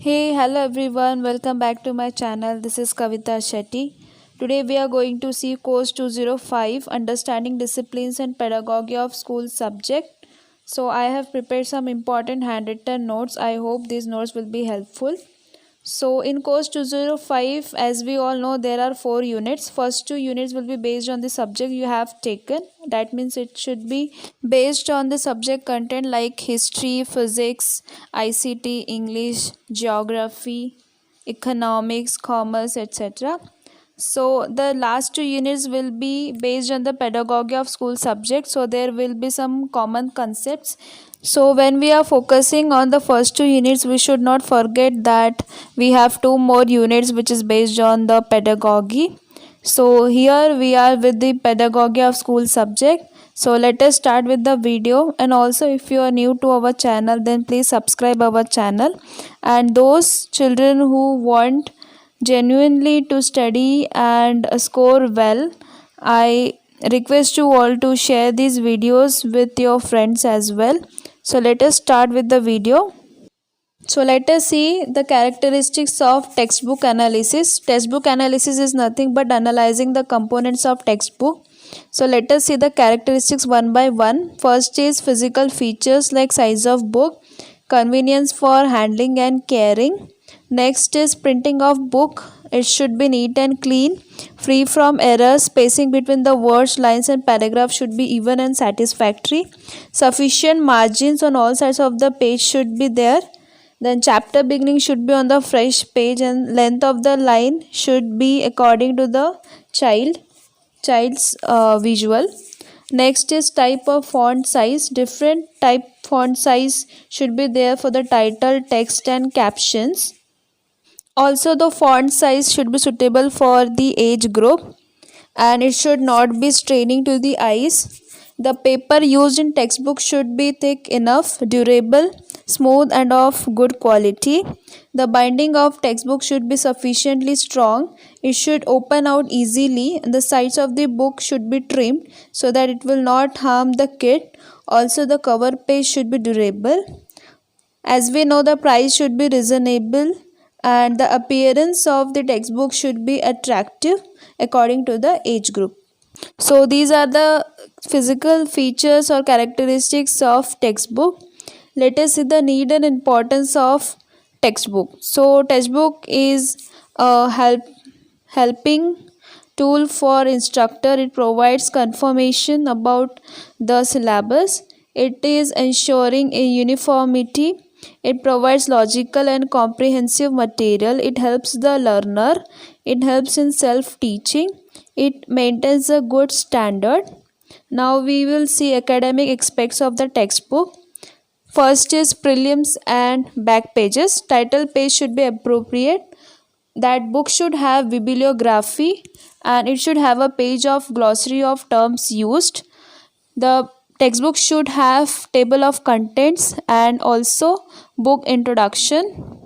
Hey, hello everyone, welcome back to my channel. This is Kavita Shetty. Today we are going to see course 205 Understanding Disciplines and Pedagogy of School Subject. So I have prepared some important handwritten notes. I hope these notes will be helpful. So in course 205, as we all know, there are 4 units. First 2 units will be based on the subject you have taken. That means it should be based on the subject content like history, physics, ICT, English, geography, economics, commerce, etc. So the last 2 units will be based on the pedagogy of school subject. So there will be some common concepts. So when we are focusing on the first 2 units, we should not forget that we have 2 more units which is based on the pedagogy. So here we are with the pedagogy of school subject. So let us start with the video, and also if you are new to our channel, then please subscribe our channel. And those children who want genuinely to study and score well, I request you all to share these videos with your friends as well. So let us start with the video. So let us see the characteristics of textbook analysis. Textbook analysis is nothing but analyzing the components of textbook. So let us see the characteristics one by one. First is physical features like size of book, convenience for handling and carrying. Next is printing of book. It should be neat and clean, free from errors. Spacing between the words, lines and paragraphs should be even and satisfactory. Sufficient margins on all sides of the page should be there. Then chapter beginning should be on the fresh page, and length of the line should be according to the child's visual. Next is type of font size. Different type font size should be there for the title, text and captions. Also the font size should be suitable for the age group, and it should not be straining to the eyes. The paper used in textbook should be thick enough, durable, smooth and of good quality. The binding of textbook should be sufficiently strong. It should open out easily, and the sides of the book should be trimmed so that it will not harm the kid. Also the cover page should be durable. As we know, the price should be reasonable, and the appearance of the textbook should be attractive according to the age group. So these are the physical features or characteristics of textbook. Let us see the need and importance of textbook. So textbook is a helping tool for instructor. It provides confirmation about the syllabus. It is ensuring a uniformity. It provides logical and comprehensive material. It helps the learner. It helps in self-teaching. It maintains a good standard. Now we will see academic aspects of the textbook. First is prelims and back pages. Title page should be appropriate. That book should have bibliography, and it should have a page of glossary of terms used. The textbook should have table of contents and also book introduction.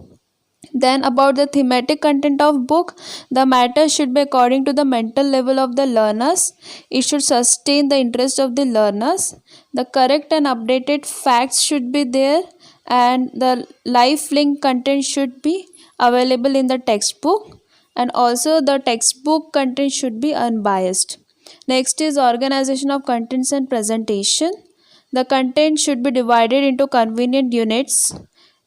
Then about the thematic content of book, the matter should be according to the mental level of the learners. It should sustain the interest of the learners. The correct and updated facts should be there, and the life link content should be available in the textbook, and also the textbook content should be unbiased. Next is organization of contents and presentation. The content should be divided into convenient units.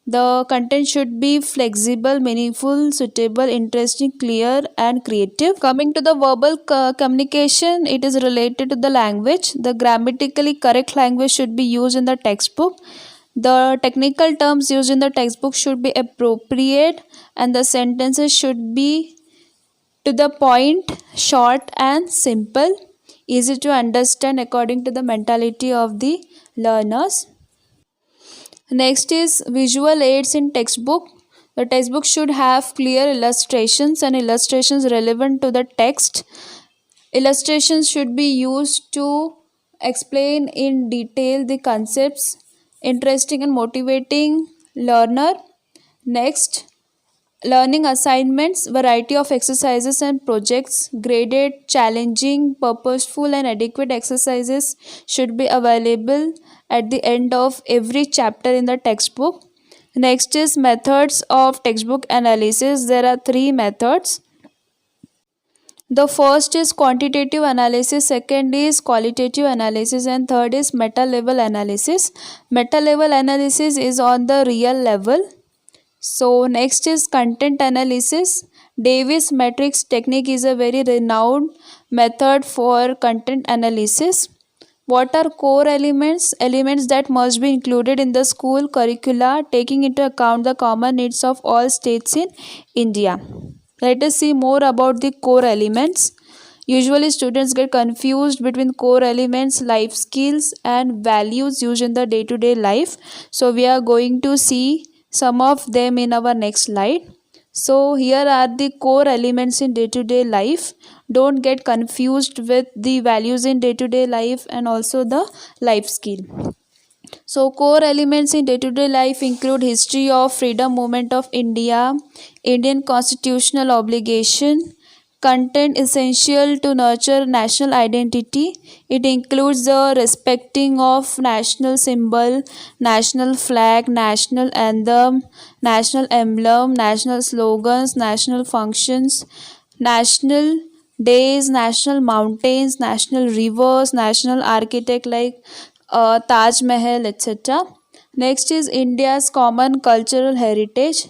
The content should be flexible, meaningful, suitable, interesting, clear and creative. Coming to the verbal communication, it is related to the language. The grammatically correct language should be used in the textbook. The technical terms used in the textbook should be appropriate, and the sentences should be to the point, short and simple, easy to understand according to the mentality of the learners. Next is visual aids in textbook. The textbook should have clear illustrations and illustrations relevant to the text. Illustrations should be used to explain in detail the concepts, interesting and motivating learner. Next, learning assignments, variety of exercises and projects, graded, challenging, purposeful and adequate exercises should be available at the end of every chapter in the textbook. Next is methods of textbook analysis. There are three methods. The first is quantitative analysis, second is qualitative analysis, and third is meta level analysis. Meta level analysis is on the real level. So next is content analysis. Davis matrix technique is a very renowned method for content analysis. What are core elements? Elements that must be included in the school curricula, taking into account the common needs of all states in India. Let us see more about the core elements. Usually students get confused between core elements, life skills and values used in the day-to-day life. So we are going to see some of them in our next slide. So here are the core elements in day-to-day life. Don't get confused with the values in day-to-day life and also the life skill. So core elements in day-to-day life include history of freedom movement of India, Indian constitutional obligation, content essential to nurture national identity. It includes the respecting of national symbol, national flag, national anthem, national emblem, national slogans, national functions, national days, national mountains, national rivers, national architect like Taj Mahal, etc. Next is India's common cultural heritage.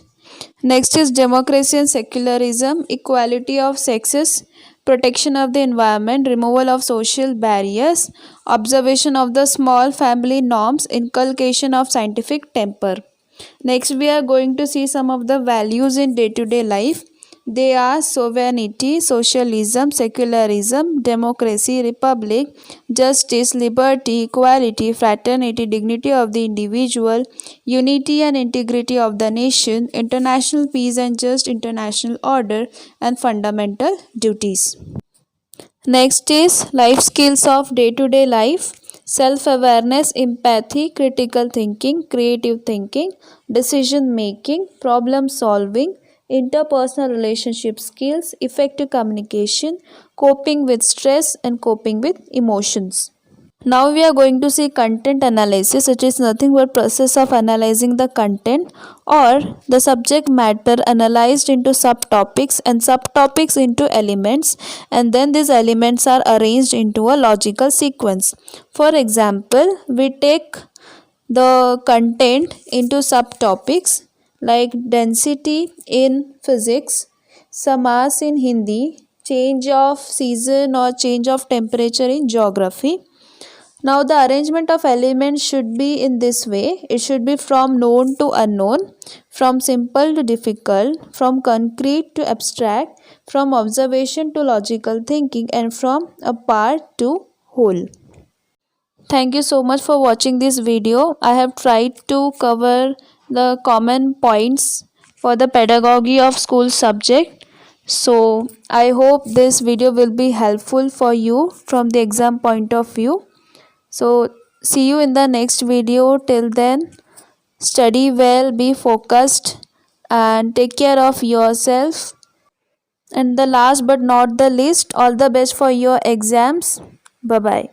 Next is democracy and secularism, equality of sexes, protection of the environment, removal of social barriers, observation of the small family norms, inculcation of scientific temper. Next, we are going to see some of the values in day to day life. They are sovereignty, socialism, secularism, democracy, republic, justice, liberty, equality, fraternity, dignity of the individual, unity and integrity of the nation, international peace and just international order, and fundamental duties. Next is life skills of day to day life. Self awareness, empathy, critical thinking, creative thinking, decision making, problem solving, interpersonal relationship skills, effective communication, coping with stress, and coping with emotions. Now we are going to see content analysis, which is nothing but process of analyzing the content or the subject matter analyzed into subtopics and subtopics into elements, and then these elements are arranged into a logical sequence. For example, we take the content into subtopics like density in physics, samas in Hindi, change of season or change of temperature in geography. Now the arrangement of elements should be in this way. It should be from known to unknown, from simple to difficult, from concrete to abstract, from observation to logical thinking, and from a part to whole. Thank you so much for watching this video. I have tried to cover the common points for the pedagogy of school subject. So I hope this video will be helpful for you from the exam point of view. So see you in the next video. Till then, study well, be focused and take care of yourself. And the last but not the least, all the best for your exams. Bye bye.